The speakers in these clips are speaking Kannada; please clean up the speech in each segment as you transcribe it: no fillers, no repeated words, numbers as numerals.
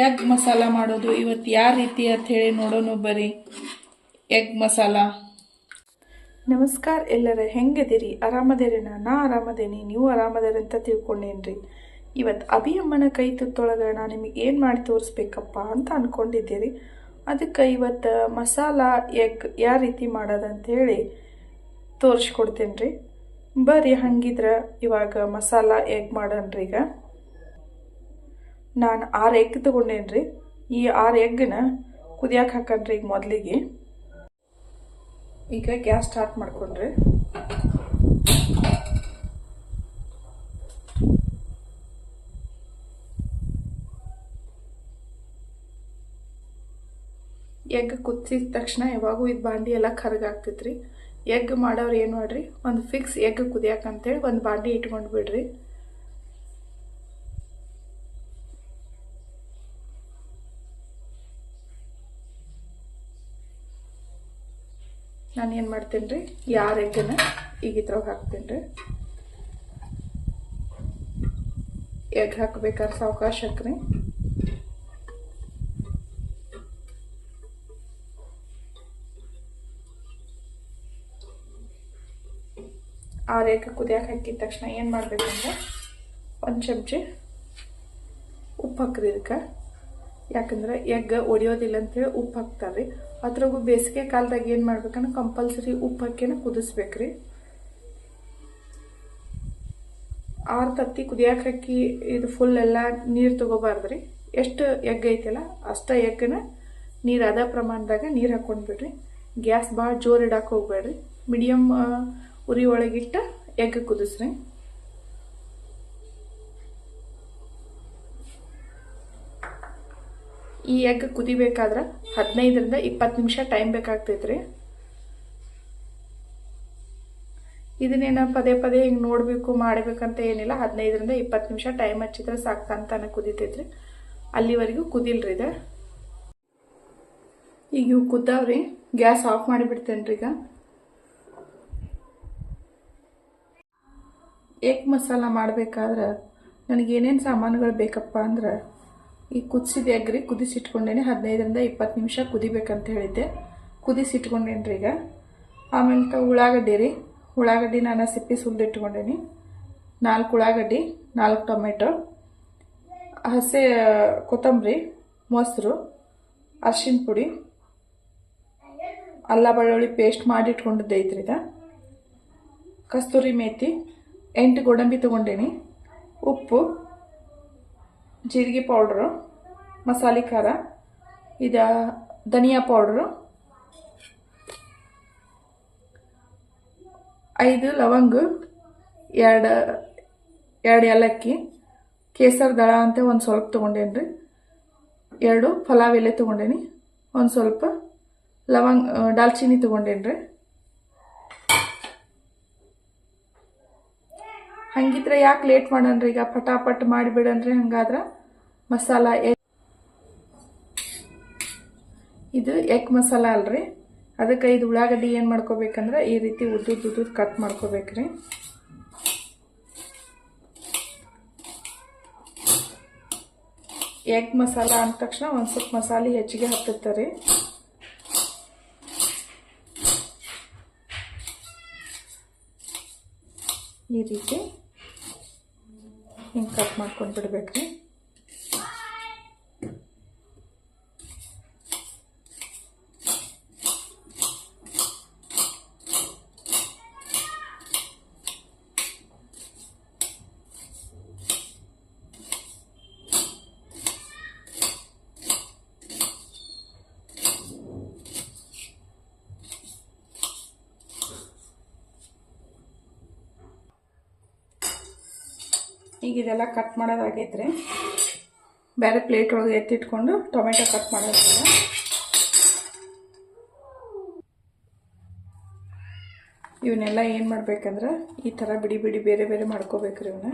ಎಗ್ ಮಸಾಲ ಮಾಡೋದು ಇವತ್ತು ಯಾವ ರೀತಿ ಅಂತ ಹೇಳಿ ನೋಡೋಣ ಬರ್ರಿ. ಎಗ್ ಮಸಾಲ. ನಮಸ್ಕಾರ ಎಲ್ಲರ, ಹೆಂಗದಿರಿ? ಆರಾಮದೇರಿನ? ನಾ ಆರಾಮದೇನಿ, ನೀವು ಆರಾಮದೇರಿ ಅಂತ ತಿಳ್ಕೊಂಡೇನ್ರಿ. ಇವತ್ತು ಅಭಿಯಮ್ಮನ ಕೈ ತುತ್ತೊಳಗೆ ನಾನು ನಿಮಗೆ ಏನು ಮಾಡಿ ತೋರಿಸ್ಬೇಕಪ್ಪ ಅಂತ ಅಂದ್ಕೊಂಡಿದ್ದೀರಿ. ಅದಕ್ಕೆ ಇವತ್ತು ಮಸಾಲ ಎಗ್ ಯಾವ ರೀತಿ ಮಾಡೋದಂಥೇಳಿ ತೋರಿಸ್ಕೊಡ್ತೇನೆ ರೀ. ಬರ್ರಿ ಹಂಗಿದ್ರೆ ಇವಾಗ ಮಸಾಲ ಎಗ್ ಮಾಡೋಣ್ರಿ. ಈಗ ನಾನು 6 ಎಗ್ ತೊಗೊಂಡೇನ್ರಿ. ಈ 6 ಎಗ್ಗನ್ನ ಕುದಿಯಕ್ಕೆ ಹಾಕನ್ರಿ ಈಗ ಮೊದಲಿಗೆ. ಈಗ ಗ್ಯಾಸ್ ಸ್ಟಾರ್ಟ್ ಮಾಡ್ಕೊಂಡ್ರಿ. ಎಗ್ ಕುದಿಸಿದ ತಕ್ಷಣ ಯಾವಾಗೂ ಇದು ಬಾಂಡಿ ಎಲ್ಲ ಕರಗಾಗ್ತೈತ್ರಿ. ಎಗ್ ಮಾಡೋರು ಏನು ಮಾಡ್ರಿ, ಒಂದು ಫಿಕ್ಸ್ ಎಗ್ ಕುದಿಯಾಕಂತೇಳಿ ಒಂದು ಬಾಂಡಿ ಇಟ್ಕೊಂಡು ಬಿಡ್ರಿ. ನಾನು ಏನು ಮಾಡ್ತೇನೆ ರೀ, 6 ಎಗ್ಗನ್ನ ಈಗ ಇದ್ರೊಳಗೆ ಹಾಕ್ತೇನೆ ರೀ. ಎಗ್ ಹಾಕ್ಬೇಕಾದ್ರೆ ಸಾವಕಾಶ ಹಾಕ್ರಿ. ಆ ಎಗ್ ಕುದಿಯಕ್ಕೆ ಹಾಕಿದ ತಕ್ಷಣ ಏನು ಮಾಡ್ಬೇಕಂದ್ರೆ ಒಂದು ಚಮಚೆ ಉಪ್ಪು ಹಾಕ್ರಿ ಇದಕ್ಕೆ. ಯಾಕಂದ್ರೆ ಎಗ್ ಒಡೆಯೋದಿಲ್ಲ ಅಂತೇಳಿ ಉಪ್ಪು ಹಾಕ್ತಾರೆ. ಅದ್ರಾಗೂ ಬೇಸಿಗೆ ಕಾಲದಾಗ ಏನು ಮಾಡ್ಬೇಕಂದ್ರೆ ಕಂಪಲ್ಸರಿ ಉಪ್ಪು ಹಾಕಿನ ಕುದಿಸ್ಬೇಕ್ರಿ. 6 ತತ್ತಿ ಕುದಿಯಕ್ಕೆ ಹಾಕಿ ಇದು ಫುಲ್ ಎಲ್ಲ ನೀರು ತಗೋಬಾರ್ದ್ರಿ. ಎಷ್ಟು ಎಗ್ ಐತಲ್ಲ ಅಷ್ಟ ಎಗ್ಗನ ನೀರು ಅದ ಪ್ರಮಾಣದಾಗ ನೀರು ಹಾಕೊಂಡ್ಬಿಡ್ರಿ. ಗ್ಯಾಸ್ ಭಾಳ ಜೋರು ಇಡಕ್ಕೆ ಹೋಗ್ಬೇಡ್ರಿ. ಮೀಡಿಯಮ್ ಉರಿ ಒಳಗಿಟ್ಟ ಎಗ್ ಕುದಿಸ್ರಿ. ಈ ಎಗ್ ಕುದಿಬೇಕಾದ್ರೆ 15ರಿಂದ 20 ನಿಮಿಷ ಟೈಮ್ ಬೇಕಾಗ್ತೈತ್ರಿ. ಇದನ್ನೇನ ಪದೇ ಪದೇ ಹಿಂಗೆ ನೋಡಬೇಕು ಮಾಡಬೇಕಂತ ಏನಿಲ್ಲ. 15ರಿಂದ 20 ನಿಮಿಷ ಟೈಮ್ ಹಚ್ಚಿದ್ರೆ ಸಾಕ್ತಾನೆ ಕುದಿತೈತ್ರಿ. ಅಲ್ಲಿವರೆಗೂ ಕುದಿಲ್ರಿ ಇದು. ಈಗ ಇವು ಕುದ್ದಾವ್ರಿ, ಗ್ಯಾಸ್ ಆಫ್ ಮಾಡಿಬಿಡ್ತೇನ್ರಿ. ಈಗ ಎಗ್ ಮಸಾಲ ಮಾಡಬೇಕಾದ್ರೆ ನನಗೇನೇನು ಸಾಮಾನುಗಳು ಬೇಕಪ್ಪ ಅಂದ್ರೆ, ಈ ಕುದಿಸಿದ ಎಗ್ರಿ ಕುದಿಸಿಟ್ಕೊಂಡೇನೆ 15ರಿಂದ 20 ನಿಮಿಷ ಕುದಿಬೇಕಂತ ಹೇಳಿದ್ದೆ. ಕುದಿಸಿಟ್ಕೊಂಡೇನ್ರಿ ಈಗ. ಆಮೇಲೆ ಉಳ್ಳಾಗಡ್ಡಿ ರೀ, ಉಳ್ಳಾಗಡ್ಡಿ ನಾನು ಸಿಪ್ಪಿ ಸುಲಿದಿಟ್ಕೊಂಡೇನಿ. 4 ಉಳ್ಳಾಗಡ್ಡಿ, 4 ಟೊಮೆಟೊ, ಹಸಿ ಕೊತ್ತಂಬರಿ, ಮೊಸರು, ಅರಿಶಿನ ಪುಡಿ, ಅಲ್ಲ ಬೆಳ್ಳುಳ್ಳಿ ಪೇಸ್ಟ್ ಮಾಡಿ ಇಟ್ಕೊಂಡಿದ್ದೈತ್ರಿ ಇದು. ಕಸ್ತೂರಿ ಮೇಥಿ, 8 ಗೋಡಂಬಿ ತೊಗೊಂಡೇನಿ, ಉಪ್ಪು, ಜೀರಿಗೆ ಪೌಡ್ರು, ಮಸಾಲೆ ಖಾರ, ಇದು ಧನಿಯಾ ಪೌಡ್ರು, 5 ಲವಂಗ, 2 ಏಲಕ್ಕಿ, ಕೇಸರ್ ದಳ ಅಂತ ಒಂದು ಸ್ವಲ್ಪ ತೊಗೊಂಡೇನ್ರಿ, 2 ಪಲಾವ್ ಎಲೆ ತೊಗೊಂಡೇನಿ, ಒಂದು ಸ್ವಲ್ಪ ದಾಲ್ಚಿನ್ನಿ ತೊಗೊಂಡೇನ್ರಿ. ಹಂಗಿದ್ರೆ ಯಾಕೆ ಲೇಟ್ ಮಾಡನ್ರಿ, ಈಗ ಪಟಾಪಟ್ ಮಾಡಿಬಿಡನ್ರಿ. ಹಂಗಾದ್ರೆ ಮಸಾಲ ಇದು ಎಗ್ ಮಸಾಲ ಅಲ್ರಿ. ಅದಕ್ಕೆ ಇದು ಉಳ್ಳಾಗಡ್ಡಿ ಏನು ಮಾಡ್ಕೋಬೇಕಂದ್ರೆ ಈ ರೀತಿ ಉದ್ದುದ್ದು ಕಟ್ ಮಾಡ್ಕೋಬೇಕ್ರಿ. ಎಗ್ ಮಸಾಲ ಅಂದ ತಕ್ಷಣ ಒಂದು ಸ್ವಲ್ಪ ಮಸಾಲೆ ಹೆಚ್ಚಿಗೆ ಹತ್ತುತ್ತಾರೆ. ಈ ರೀತಿ ಹಿಂಗೆ ಕಟ್ ಮಾಡ್ಕೊಂಡು ಬಿಡ್ಬೇಕ್ರಿ. ಈಗ ಇದೆಲ್ಲ ಕಟ್ ಮಾಡೋದಾಗೈತ್ರಿ. ಬೇರೆ ಪ್ಲೇಟ್ ಒಳಗೆ ಎತ್ತಿಟ್ಕೊಂಡು ಟೊಮೆಟೊ ಕಟ್ ಮಾಡೋದಿಲ್ಲ. ಇವನ್ನೆಲ್ಲ ಏನು ಮಾಡ್ಬೇಕಂದ್ರೆ ಈ ಥರ ಬಿಡಿ ಬಿಡಿ ಬೇರೆ ಬೇರೆ ಮಾಡ್ಕೋಬೇಕ್ರಿ. ಇವನ್ನ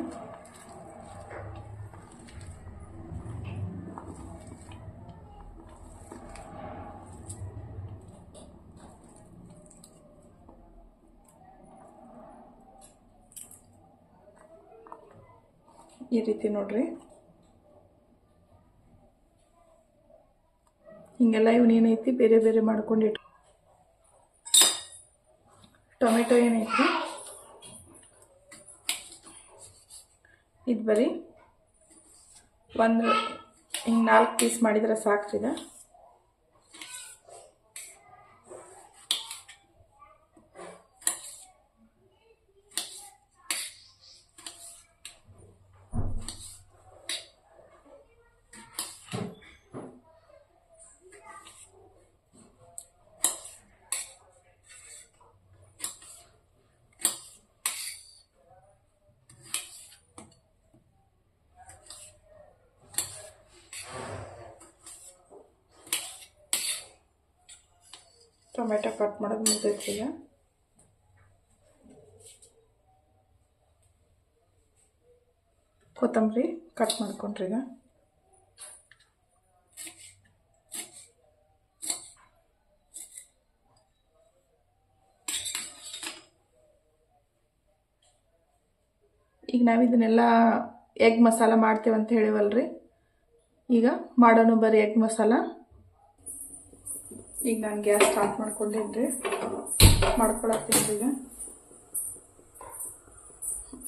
ಈ ರೀತಿ ನೋಡ್ರಿ. ಹಿಂಗೆಲ್ಲ ಇವನೇನೈತಿ ಬೇರೆ ಬೇರೆ ಮಾಡ್ಕೊಂಡಿಟ್ಟು ಟೊಮೆಟೊ ಏನೈತಿ ಇದು ಬರೀ ಒಂದು ಹಿಂಗೆ 4 ಪೀಸ್ ಮಾಡಿದ್ರೆ ಸಾಕ್ರಿದ. ಟೊಮೆಟೊ ಕಟ್ ಮಾಡೋದು ಮುಗಿದೈತಿ. ಕೊತ್ತಂಬರಿ ಕಟ್ ಮಾಡ್ಕೊಂಡ್ರಿ. ಈಗ ನಾವು ಇದನ್ನೆಲ್ಲ ಎಗ್ ಮಸಾಲ ಮಾಡ್ತೇವೆ ಅಂತ ಹೇಳಿವಲ್ರಿ. ಈಗ ಮಾಡೋಣ ಬರೀ ಎಗ್ ಮಸಾಲ. ಈಗ ನಾನು ಗ್ಯಾಸ್ ಸ್ಟಾರ್ಟ್ ಮಾಡ್ಕೊಂಡಿದ್ರಿ, ಮಾಡ್ಕೊಳತ್ತೀನಿ.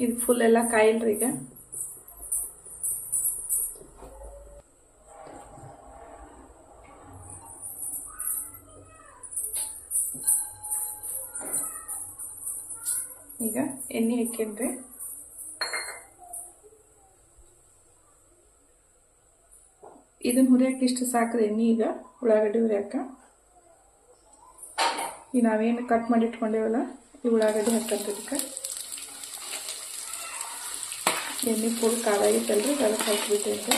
ಇದು ಫುಲ್ ಎಲ್ಲ ಕಾಯಿಲ್ರಿ. ಈಗ ಎಣ್ಣೆ ಹಾಕೇನ್ರಿ. ಇದನ್ನ ಹುರಿಯಕ್ಕೆ ಇಷ್ಟು ಸಾಕ್ರಿ ಎಣ್ಣೆ. ಈಗ ಉಳ್ಳಾಗಡ್ಡಿ ಹುರಿಯಕ್ಕ ಈಗ ನಾವೇನು ಕಟ್ ಮಾಡಿ ಇಟ್ಕೊಂಡೇವಲ್ಲ ಈ ಉಳ್ಳಾಗಡ್ಡಿ ಹಾಕಂತದಕ್ಕೆ ಎಣ್ಣೆ ಫುಲ್ ಕಾದಾಗಿತ್ತಲ್ರಿ, ಅದಕ್ಕೆ ಹಾಕಿಬಿಟ್ಟೈತೆ.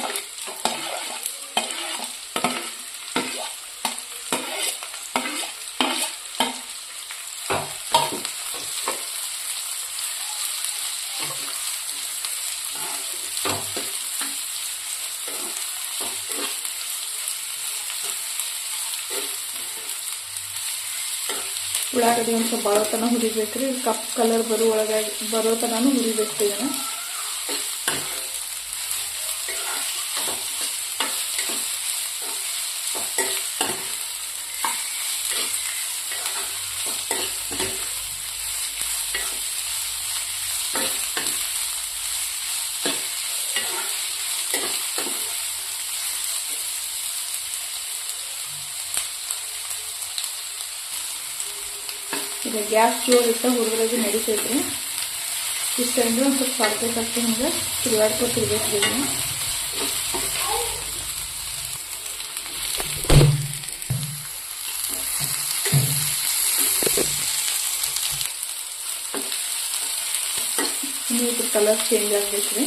ಉಳ್ಳಾಗಡ್ಡಿ ಒಂದು ಸ್ವಲ್ಪ ಬಾಳೋ ತನಕ ಹುರಿಬೇಕ್ರಿ. ಕಪ್ ಕಲರ್ ಬರೋ ತನಕ ಹುರಿಬೇಕು. ಇದನ್ನ ಈಗ ಗ್ಯಾಸ್ ಜೋರಿಟ್ಟ ಹುಡುಗರಾಗಿ ನಡಿತೈತ್ರಿ. ಇಷ್ಟ ಅಂದ್ರೆ ಒಂದು ಸ್ವಲ್ಪ ಸಾಕ್ಬೇಕಾಗ್ತದೆ. ಹಿಂಗೆ ತಿರುಗಾಡ್ಕೊತಿರ್ಬೇಕು. ಇದನ್ನ ಇನ್ನು ಇದ್ರ ಕಲರ್ ಚೇಂಜ್ ಆಗ್ಬೇಕ್ರಿ.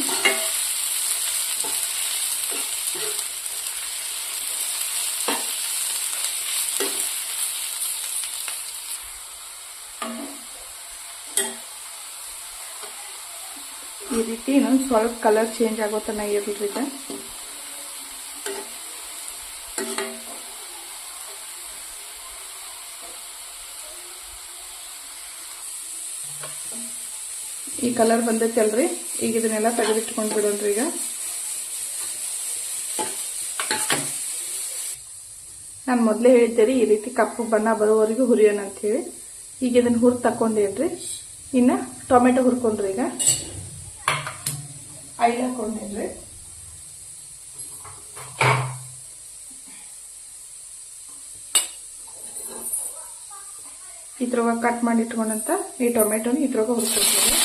ಈ ರೀತಿ ಇನ್ನೊಂದು ಸ್ವಲ್ಪ ಕಲರ್ ಚೇಂಜ್ ಆಗೋ ತನಕ ಇರಲ್ರಿ. ಈ ಕಲರ್ ಬಂದೈತಿ ಅಲ್ರಿ. ಈಗ ಇದನ್ನೆಲ್ಲ ತೆಗೆದಿಟ್ಕೊಂಡು ಬಿಡೋಣ್ರಿ. ಈಗ ನಾನು ಮೊದಲೇ ಹೇಳಿದ್ದೆ ರೀ ಈ ರೀತಿ ಕಪ್ಪು ಬಣ್ಣ ಬರೋವರೆಗೂ ಹುರಿಯೋಣ ಅಂತ ಹೇಳಿ. ಈಗ ಇದನ್ನ ಹುರಿದು ತಕೊಂಡೇನ್ರಿ. ಇನ್ನು ಟೊಮೆಟೊ ಹುರ್ಕೊಂಡ್ರಿ. ಈಗ ಆಯಿಲ್ ಹಾಕೊಂಡೇನ್ರಿ. ಇದ್ರೊಳಗೆ ಕಟ್ ಮಾಡಿ ಇಟ್ಕೊಂಡಂತ ಈ ಟೊಮೆಟೊನ ಇದ್ರೊಳಗೆ ಹುರ್ಕೊಂಡ್ರಿ.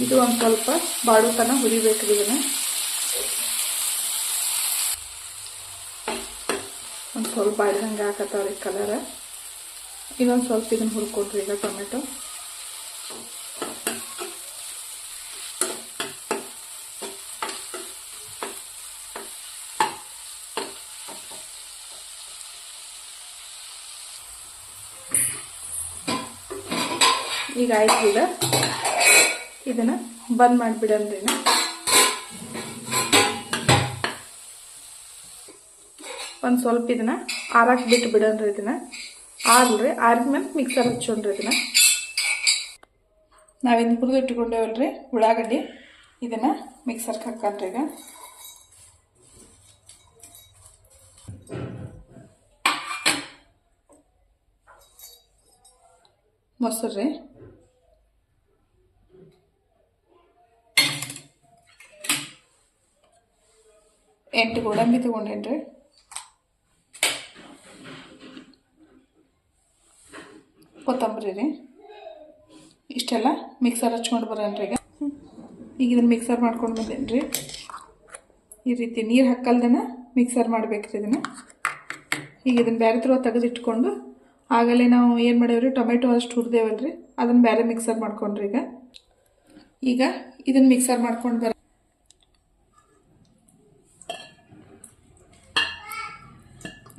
ಇದು ಒಂದು ಸ್ವಲ್ಪ ಬಾಡು ತನಕ ಹುರಿಬೇಕ್ರಿ. ಇದನ್ನ ಒಂದು ಸ್ವಲ್ಪ ಬಾಡಿದಂಗೆ ಹಾಕತ್ತಾವ್ರಿ ಕಲರ್. ಇನ್ನೊಂದು ಸ್ವಲ್ಪ ಇದನ್ನ ಹುರ್ಕೊಡ್ರಿ. ಈಗ ಟೊಮೆಟೊ ಈಗ ಆಯ್ತು. ಈಗ ಇದನ್ನು ಬಂದ್ ಮಾಡಿಬಿಡನ್ರಿ. ಒಂದು ಸ್ವಲ್ಪ ಇದನ್ನು ಆರಾಕ್ ಬಿಟ್ಟು ಬಿಡನ್ರಿ. ಇದನ್ನು ಆರ್ಲ್ರಿ, ಆರಿದ್ಮೇಲೆ ಮಿಕ್ಸರ್ ಹಚ್ಚೋಣ್ರಿ. ಇದನ್ನು ನಾವೇನು ಹುರಿದು ಇಟ್ಕೊಂಡೇವಲ್ರಿ ಉಳ್ಳಾಗಡ್ಡಿ, ಇದನ್ನು ಮಿಕ್ಸರ್ಗೆ ಹಾಕನ್ರಿ. ಈಗ ಮೊಸರು ರೀ, 8 ಗೋಡಂಬಿ ತಗೊಂಡೇನ್ರಿ. ಕೊತ್ತಂಬರಿ ರೀ, ಇಷ್ಟೆಲ್ಲ ಮಿಕ್ಸರ್ ಹಚ್ಕೊಂಡು ಬರೋಣ್ರಿ. ಈಗ ಇದನ್ನು ಮಿಕ್ಸರ್ ಮಾಡ್ಕೊಂಡು ಬಂದೇನ್ರಿ. ಈ ರೀತಿ ನೀರು ಹಾಕಲ್ದನ ಮಿಕ್ಸರ್ ಮಾಡ್ಬೇಕ್ರಿ ಇದನ್ನು. ಈಗ ಇದನ್ನು ಬೇರೆ ಥರ ತೆಗೆದಿಟ್ಕೊಂಡು ಆಗಲೇ ನಾವು ಏನು ಮಾಡೇವ್ರಿ, ಟೊಮೆಟೊ ಅಷ್ಟು ಹುರಿದೇವಲ್ರಿ, ಅದನ್ನು ಬೇರೆ ಮಿಕ್ಸರ್ ಮಾಡ್ಕೊಂಡ್ರಿ. ಈಗ ಇದನ್ನು ಮಿಕ್ಸರ್ ಮಾಡ್ಕೊಂಡು ಬರ.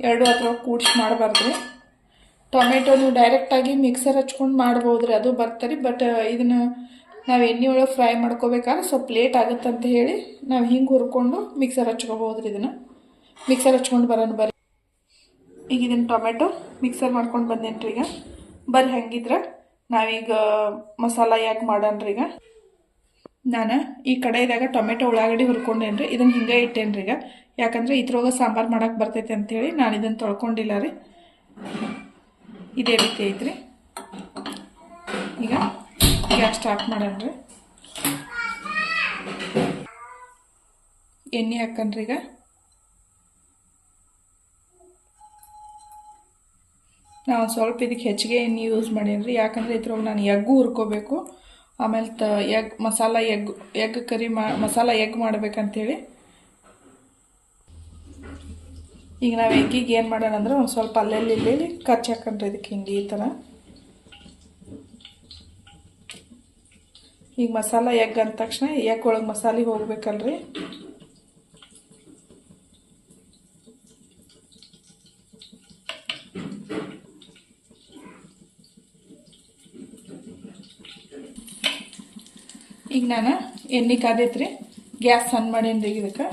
ಎರಡು ಅಥವಾ ಕೂಡಿಸಿ ಮಾಡಬಾರ್ದು. ಟೊಮೆಟೊ ನೀವು ಡೈರೆಕ್ಟಾಗಿ ಮಿಕ್ಸರ್ ಹಚ್ಕೊಂಡು ಮಾಡ್ಬೋದ್ರಿ, ಅದು ಬರ್ತಾರೆ. ಬಟ್ ಇದನ್ನು ನಾವು ಎಣ್ಣೆ ಒಳಗೆ ಫ್ರೈ ಮಾಡ್ಕೋಬೇಕಾದ್ರೆ ಸ್ವಲ್ಪ ಲೇಟ್ ಆಗುತ್ತೆ ಅಂತ ಹೇಳಿ ನಾವು ಹಿಂಗೆ ಹುರ್ಕೊಂಡು ಮಿಕ್ಸರ್ ಹಚ್ಕೋಬೋದ್ರಿ. ಇದನ್ನು ಮಿಕ್ಸರ್ ಹಚ್ಕೊಂಡು ಬರೋಣ ಬರ್ರಿ. ಈಗ ಇದನ್ನು ಟೊಮೆಟೊ ಮಿಕ್ಸರ್ ಮಾಡ್ಕೊಂಡು ಬಂದೇನ್ರಿ. ಈಗ ಬರ್ರಿ, ಹಂಗಿದ್ರೆ ನಾವೀಗ ಮಸಾಲ ಯಾಕೆ ಮಾಡೋಣ್ರಿ. ಈಗ ನಾನು ಈ ಕಡೆದಾಗ ಟೊಮೆಟೊ ಉಳ್ಳಾಗಡ್ಡಿ ಹುರ್ಕೊಂಡೇನ್ರಿ. ಇದನ್ನು ಹಿಂಗೆ ಇಟ್ಟೇನ್ರಿ. ಈಗ ಯಾಕಂದರೆ ಇದ್ರೊಳಗೆ ಸಾಂಬಾರು ಮಾಡೋಕೆ ಬರ್ತೈತೆ ಅಂಥೇಳಿ ನಾನು ಇದನ್ನು ತೊಳ್ಕೊಂಡಿಲ್ಲ ರೀ. ಇದೇ ರೀತಿ ಐತ್ರಿ. ಈಗ ಗ್ಯಾಸ್ ಸ್ಟಾರ್ಟ್ ಮಾಡೋಣ್ರಿ. ಎಣ್ಣೆ ಹಾಕನ್ರಿ. ಈಗ ನಾವು ಸ್ವಲ್ಪ ಇದಕ್ಕೆ ಹೆಚ್ಚಿಗೆ ಎಣ್ಣೆ ಯೂಸ್ ಮಾಡೇನ್ರಿ. ಯಾಕಂದರೆ ಇದ್ರೊಳಗೆ ನಾನು ಎಗ್ಗು ಹುರ್ಕೋಬೇಕು, ಆಮೇಲೆ masala egg curry masala egg ಮಾಡ್ಬೇಕಂತೇಳಿ. ಈಗ ನಾವು ಎಗ್ಗಿಗೆ ಏನು ಮಾಡೋಣ ಅಂದ್ರೆ ಒಂದು ಸ್ವಲ್ಪ ಅಲ್ಲೆಲ್ಲಿ ಕಚ್ಚಿ ಹಾಕನ್ರಿ ಇದಕ್ಕೆ ಹಿಂಗೆ ಈ ಥರ. ಈಗ ಮಸಾಲ ಎಗ್ ಅಂದ ತಕ್ಷಣ ಎಗ್ ಒಳಗೆ ಮಸಾಲೆ ಹೋಗ್ಬೇಕಲ್ರಿ. ಈಗ ನಾನು ಎಣ್ಣೆ ಕಾದೈತ್ರಿ, ಗ್ಯಾಸ್ ಆನ್ ಮಾಡೇನ್ರಿ. ಇದಕ್ಕೆ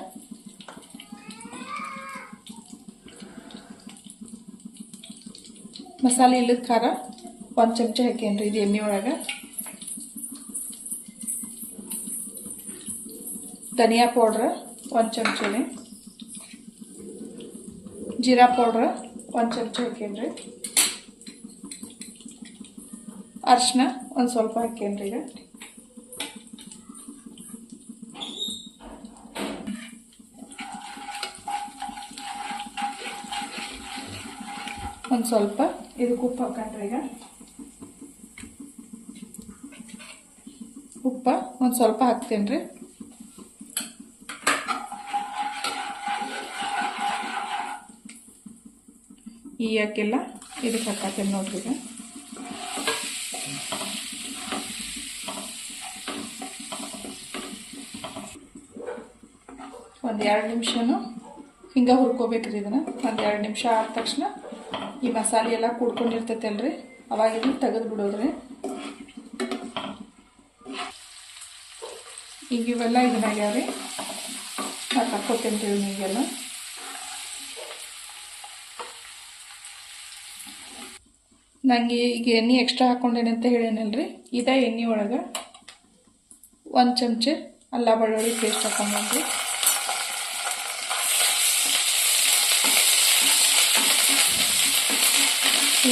ಮಸಾಲೆ ಇಲ್ಲದ ಖಾರ 1 ಚಮಚ ಹಾಕೇನ್ರಿ ಇದು ಎಣ್ಣೆ ಒಳಗೆ. ಧನಿಯಾ ಪೌಡ್ರ್ 1 ಚಮಚ ರೀ. ಜೀರಾ ಪೌಡ್ರ್ 1 ಚಮಚ ಹಾಕೇನ್ರಿ. ಅರಿಶಿನ ಒಂದು ಸ್ವಲ್ಪ ಹಾಕೇನ್ರಿ. ಈಗ ಒಂದು ಸ್ವಲ್ಪ ಇದಕ್ಕೆ ಉಪ್ಪು ಹಾಕನ್ರಿ. ಈಗ ಉಪ್ಪ ಒಂದು ಸ್ವಲ್ಪ ಹಾಕ್ತೇನ್ರಿ. ಈ ಯಾಕೆಲ್ಲ ಇದಕ್ಕೆ ಹಾಕತ್ತೇನೆ ನೋಡ್ರಿ. ಈಗ ಒಂದು 2 ನಿಮಿಷನೂ ಹಿಂಗೆ ಹುರ್ಕೋಬೇಕ್ರಿ. ಇದನ್ನು ಒಂದು 2 ನಿಮಿಷ ಆದ ತಕ್ಷಣ ಈ ಮಸಾಲೆ ಎಲ್ಲ ಕುಡ್ಕೊಂಡಿರ್ತೈತಲ್ರಿ, ಅವಾಗ ಇದನ್ನು ತೆಗೆದು ಬಿಡೋದ್ರಿ. ಈಗ ಇವೆಲ್ಲ ಇದನ್ನಾಗ್ಯಾವ್ರಿ, ನಾನು ಹಾಕ್ಕೋತೇನೆ ರೀ ನೀಗೆಲ್ಲ. ನನಗೆ ಈಗ ಎಣ್ಣೆ ಎಕ್ಸ್ಟ್ರಾ ಹಾಕ್ಕೊಂಡೇನೆ ಅಂತ ಹೇಳೇನಲ್ರಿ. ಇದೇ ಎಣ್ಣೆ ಒಳಗೆ 1 ಚಮಚ ಅಲ್ಲ ಬೆಳ್ಳುಳ್ಳಿ ಪೇಸ್ಟ್ ಹಾಕೊಂಡ್ರಿ.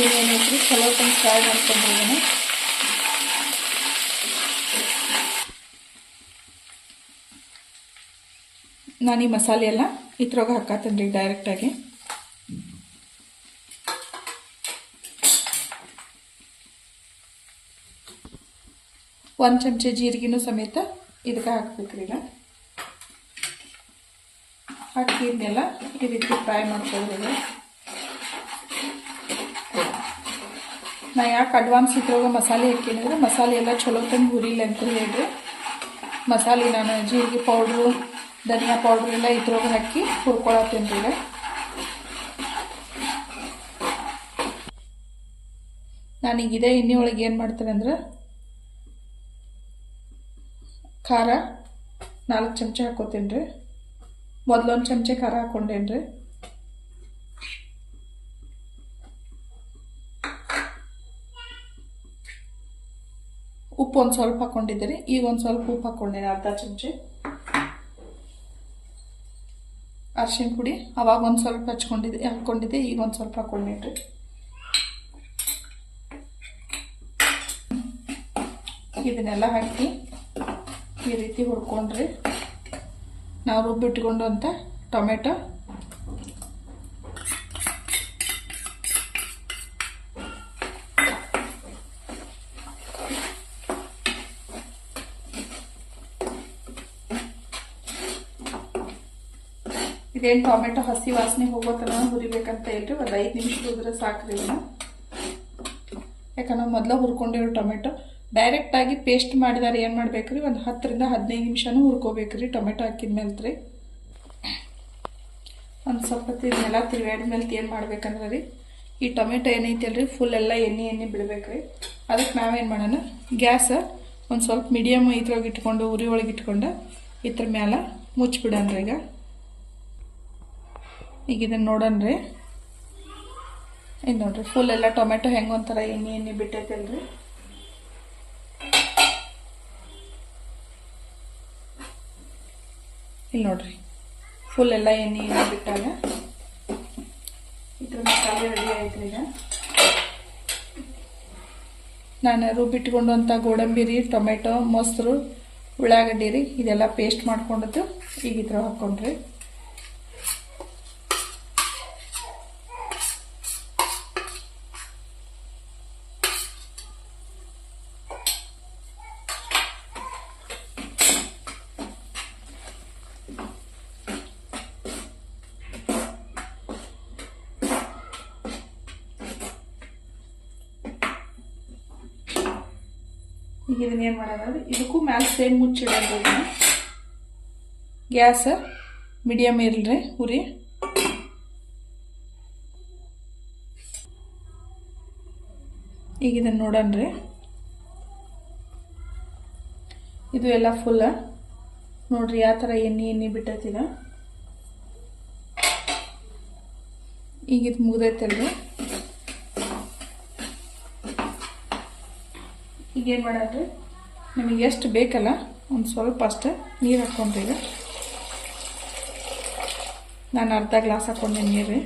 ಏನೇನೈತ್ರಿ ಚಲೋ ತಂದು ಫ್ರೈ ಮಾಡ್ಕೊಂಡ್ರಿ. ನಾನು ಈ ಮಸಾಲೆ ಎಲ್ಲ ಇದ್ರೊಳಗೆ ಹಾಕತ್ತೇನೆ ರೀ ಡೈರೆಕ್ಟಾಗಿ. ಒಂದು ಚಮಚ ಜೀರಿಗೆನೂ ಸಮೇತ ಇದಕ್ಕೆ ಹಾಕ್ಬೇಕ್ರಿ. ಈಗ ಹಾಕಿ ಇದನ್ನೆಲ್ಲ ಈ ರೀತಿ ಫ್ರೈ ಮಾಡ್ಕೊಳ್ರಿ. ನಾ ಯಾಕೆ ಅಡ್ವಾನ್ಸ್ ಇದ್ರೊಳಗೆ ಮಸಾಲೆ ಹಾಕೀನಂದ್ರೆ ಮಸಾಲೆ ಎಲ್ಲ ಚಲೋ ತಂದು ಹುರಿಲ್ಲ ಅಂತ ಹೇಳ್ರಿ. ಮಸಾಲೆ ನಾನು ಜೀರಿಗೆ ಪೌಡ್ರು, ಧನಿಯಾ ಪೌಡ್ರು ಎಲ್ಲ ಇದ್ರೊಳಗೆ ಹಾಕಿ ಹುರ್ಕೊಳತ್ತೇನೆ ರೀ. ಈಗ ನಾನೀಗ ಇದೇ ಎಣ್ಣೆ ಒಳಗೆ ಏನು ಮಾಡ್ತೇನೆ ಅಂದ್ರೆ ಖಾರ 4 ಚಮಚ ಹಾಕೋತೀನಿ ರೀ. ಮೊದಲು 1 ಚಮಚ ಖಾರ ಹಾಕೊಂಡೇನಿ ರೀ. ಉಪ್ಪು ಒಂದು ಸ್ವಲ್ಪ ಹಾಕೊಂಡಿದ್ದೆ ರೀ. ಈಗ ಒಂದು ಸ್ವಲ್ಪ ಉಪ್ಪು ಹಾಕೊಂಡೇನೆ, ಅರ್ಧ ಚಮಚ. ಅರಿಶಿನ ಪುಡಿ ಅವಾಗ ಒಂದು ಸ್ವಲ್ಪ ಹಾಕ್ಕೊಂಡಿದ್ದೆ, ಈಗ ಒಂದು ಸ್ವಲ್ಪ ಹಾಕೊಂಡೇನಿ ರೀ. ಇದನ್ನೆಲ್ಲ ಹಾಕಿ ಈ ರೀತಿ ಹುರ್ಕೊಂಡ್ರಿ ನಾವು ರುಬ್ಬಿಟ್ಕೊಂಡು ಅಂತ ಟೊಮೆಟೊ ಇದೇನು ಟೊಮೆಟೊ ಹಸಿ ವಾಸನೆ ಹೋಗೋ ಥರ ಹುರಿಬೇಕಂತ ಹೇಳ್ರಿ. ಒಂದು 5 ನಿಮಿಷ ಹುರಿದ್ರೆ ಸಾಕ್ರಿ. ಯಾಕಂದ್ರೆ ಮೊದಲು ಹುರ್ಕೊಂಡಿರೋ ಟೊಮೆಟೊ ಡೈರೆಕ್ಟಾಗಿ ಪೇಸ್ಟ್ ಮಾಡಿದಾರೆ ಏನು ಮಾಡ್ಬೇಕ್ರಿ, ಒಂದು 10 ರಿಂದ 15 ನಿಮಿಷನೂ ಹುರ್ಕೋಬೇಕ್ರಿ ಟೊಮೆಟೊ ಹಾಕಿದ್ಮೇಲೆ ರೀ. ಒಂದು ಸ್ವಲ್ಪ ಇದನ್ನೆಲ್ಲ ತಿರುಗಾಡಿದ್ಮೇಲೆ ಏನು ಮಾಡ್ಬೇಕಂದ್ರೆ ರೀ, ಈ ಟೊಮೆಟೊ ಏನೈತಲ್ರಿ ಫುಲ್ ಎಲ್ಲ ಎಣ್ಣೆ ಬಿಡ್ಬೇಕ್ರಿ. ಅದಕ್ಕೆ ನಾವೇನು ಮಾಡೋಣ, ಗ್ಯಾಸ್ ಒಂದು ಸ್ವಲ್ಪ ಮೀಡಿಯಮ್ ಇದ್ರೊಳಗೆ ಇಟ್ಕೊಂಡು ಉರಿ ಒಳಗೆ ಇಟ್ಕೊಂಡು ಇದ್ರ ಮ್ಯಾಲ ಮುಚ್ಚಿಬಿಡನ್ರಿ. ಈಗ ಇದನ್ನು ನೋಡೋಣ್ರಿ. ಇದು ನೋಡ್ರಿ ಫುಲ್ ಎಲ್ಲ ಟೊಮೆಟೊ ಹೆಂಗೆ ಒಂಥರ ಎಣ್ಣೆ ಬಿಟ್ಟೈತಲ್ರಿ. ಇಲ್ಲಿ ನೋಡ್ರಿ ಫುಲ್ ಎಲ್ಲ ಎಣ್ಣೆ ಬಿಟ್ಟಾಗ ಇದ್ರ ಮಸಾಲೆ ರೆಡಿ ಆಯ್ತು. ಈಗ ನಾನು ರುಬ್ಬಿಟ್ಕೊಂಡು ಅಂತ ಗೋಡಂಬಿ ರೀ, ಟೊಮೆಟೊ, ಮೊಸರು, ಉಳ್ಳಾಗಡ್ಡಿ ರೀ, ಇದೆಲ್ಲ ಪೇಸ್ಟ್ ಮಾಡ್ಕೊಂಡದ್ದು ಈಗ ಇದ್ರ ಹಾಕ್ಕೊಂಡ್ರಿ. ಈಗ ಇದನ್ನ ಏನು ಮಾಡೋದು, ಇದಕ್ಕೂ ಮ್ಯಾಲೆ ಸೇಮ್ ಮುಚ್ಚಿಡೋದು. ಗ್ಯಾಸ್ ಮೀಡಿಯಮ್ ಇರಲ್ರಿ ಉರಿ. ಈಗ ಇದನ್ನ ನೋಡೋಣ್ರಿ. ಇದು ಎಲ್ಲ ಫುಲ್ಲ ನೋಡ್ರಿ ಯಾವ ಥರ ಎಣ್ಣೆ ಬಿಟ್ಟೈತಿದ. ಈಗ ಇದು ಮುಗ್ದೈತಲ್ರಿ. ಈಗೇನು ಮಾಡೋದ್ರಿ, ನಿಮಗೆ ಎಷ್ಟು ಬೇಕಲ್ಲ ಒಂದು ಸ್ವಲ್ಪ ಅಷ್ಟೇ ನೀರು ಹಾಕ್ಕೊಂಡ್ರಿ. ಈಗ ನಾನು ಅರ್ಧ ಗ್ಲಾಸ್ ಹಾಕ್ಕೊಂಡೆ ನೀರು.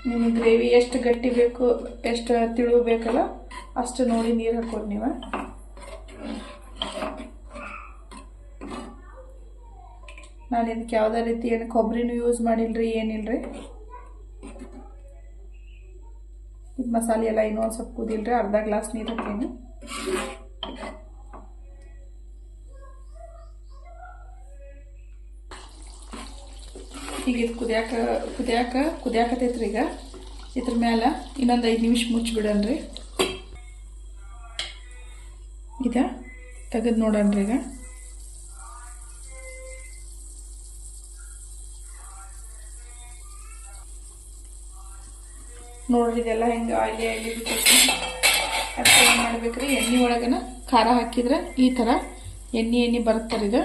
ನಿಮಗೆ ಗ್ರೇವಿ ಎಷ್ಟು ಗಟ್ಟಿ ಬೇಕು, ಎಷ್ಟು ತಿಳು ಬೇಕಲ್ಲ ಅಷ್ಟು ನೋಡಿ ನೀರು ಹಾಕ್ಕೊಂಡು ನೀವು. ನಾನು ಇದಕ್ಕೆ ಯಾವುದೇ ರೀತಿ ಏನು ಕೊಬ್ಬರಿನೂ ಯೂಸ್ ಮಾಡಿಲ್ರಿ, ಏನಿಲ್ರಿ. ಇದು ಮಸಾಲೆ ಎಲ್ಲ ಇನ್ನೂ ಒಂದು ಸ್ವಲ್ಪ ಕುದಿಲ್ರಿ. ಅರ್ಧ ಗ್ಲಾಸ್ ನೀರು ಹಾಕೀನಿ. ಈಗ ಇದು ಕುದಿಯಾಕತೈತ್ರಿ. ಈಗ ಇದ್ರ ಮ್ಯಾಲ ಇನ್ನೊಂದು 5 ನಿಮಿಷ ಮುಚ್ಚಿಬಿಡನ್ರಿ. ಇದ ತೆಗೆದು ನೋಡನ್ರಿ. ಈಗ ನೋಡ್ರಿ ಇದೆಲ್ಲ ಹೆಂಗೆ ಆಯ್ಲಿ ಬಿಟ್ಟೈತಿ. ಅದಕ್ಕೆ ಏನು ಮಾಡ್ಬೇಕ್ರಿ, ಎಣ್ಣೆ ಒಳಗನ ಖಾರ ಹಾಕಿದ್ರೆ ಈ ಥರ ಎಣ್ಣೆ ಬರುತ್ತಾರೆ. ಇದು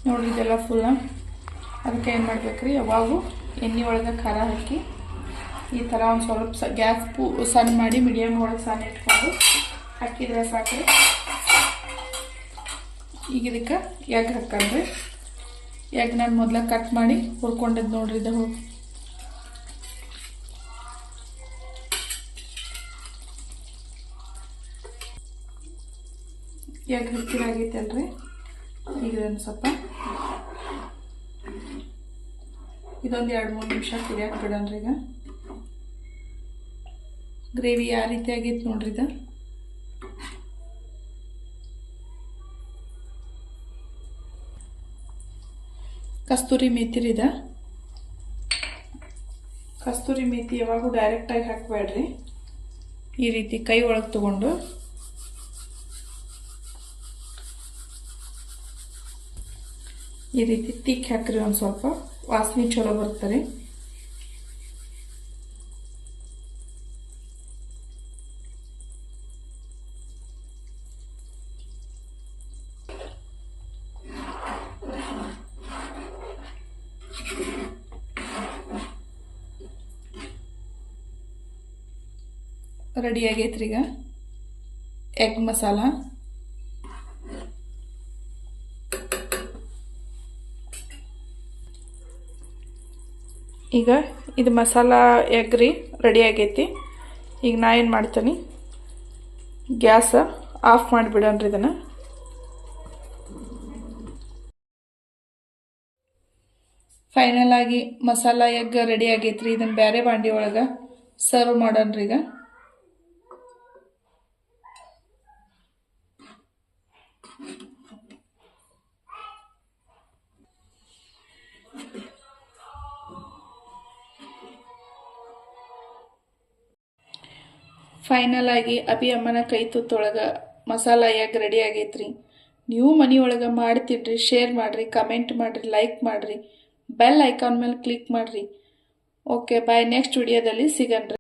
ನೋಡ್ರಿ ಇದೆಲ್ಲ ಫುಲ್ಲ. ಅದಕ್ಕೆ ಏನು ಮಾಡ್ಬೇಕ್ರಿ, ಯಾವಾಗೂ ಎಣ್ಣೆ ಒಳಗೆ ಖಾರ ಹಾಕಿ ಈ ಥರ ಒಂದು ಸ್ವಲ್ಪ ಗ್ಯಾಸ್ ಸಣ್ಣ ಮಾಡಿ ಮೀಡಿಯಮ್ ಒಳಗೆ ಸಣ್ಣ ಇಟ್ಕೊಂಡು ಹಾಕಿದ್ರೆ ಸಾಕ್ರಿ. ಈಗ ಇದಕ್ಕೆ ಎಗ್ ಹಾಕನ್ರಿ. ಎಗ್ ನಾನು ಮೊದಲ ಕಟ್ ಮಾಡಿ ಹುರ್ಕೊಂಡಿದ್ದು ನೋಡ್ರಿ. ಇದು ಹೋಗಿ ಎಗ್ ಹಿಚ್ಚಿದಾಗೈತಲ್ರಿ. ಈಗ ಸ್ವಲ್ಪ ಇದೊಂದು 2-3 ನಿಮಿಷ ಕುದಿಯಕ್ಕೆ ಬಿಡನ್ರಿ. ಈಗ ಗ್ರೇವಿ ಯಾವ ರೀತಿ ಆಗೈತೆ ನೋಡ್ರಿ. ಇದು ಕಸ್ತೂರಿ ಮೇಥಿ ರೀ. ಕಸ್ತೂರಿ ಮೇಥಿ ಯಾವಾಗೂ ಡೈರೆಕ್ಟಾಗಿ ಹಾಕಬೇಡ್ರಿ. ಈ ರೀತಿ ಕೈ ಒಳಗೆ ತಗೊಂಡು ಈ ರೀತಿ ತಿಕ್ಕಿ ಹಾಕ್ರಿ, ಒಂದು ಸ್ವಲ್ಪ ವಾಸನೆ ಚಲೋ ಬರ್ತಾರೆ. ರೆಡಿ ಆಗೈತ್ರಿ ಈಗ ಎಗ್ ಮಸಾಲ. ಈಗ ಇದು ಮಸಾಲ ಎಗ್ ರೀ ರೆಡಿ ಆಗೈತಿ. ಈಗ ನಾ ಏನು ಮಾಡ್ತೀನಿ, ಗ್ಯಾಸ್ ಆಫ್ ಮಾಡಿಬಿಡೋಣ್ರಿ ಇದನ್ನು. ಫೈನಲ್ ಆಗಿ ಮಸಾಲ ಎಗ್ ರೆಡಿ ಆಗೈತ್ರಿ. ಇದನ್ನು ಬೇರೆ ಬಾಂಡಿ ಒಳಗೆ ಸರ್ವ್ ಮಾಡೋಣ್ರಿ ಈಗ. ಫೈನಲ್ ಆಗಿ ಅಭಿ ಅಮ್ಮನ ಕೈ ತುತ್ತೊಳಗೆ ಮಸಾಲ ಎಗ್ ರೆಡಿ ಆಗೈತ್ರಿ. ನೀವು ಮನೆಯೊಳಗೆ ಮಾಡ್ತಿಡ್ರಿ, ಶೇರ್ ಮಾಡಿರಿ, ಕಮೆಂಟ್ ಮಾಡಿರಿ, ಲೈಕ್ ಮಾಡಿರಿ, ಬೆಲ್ ಐಕಾನ್ ಮೇಲೆ ಕ್ಲಿಕ್ ಮಾಡಿರಿ. ಓಕೆ ಬಾಯ್, ನೆಕ್ಸ್ಟ್ ವಿಡಿಯೋದಲ್ಲಿ ಸಿಗಣ್ರಿ.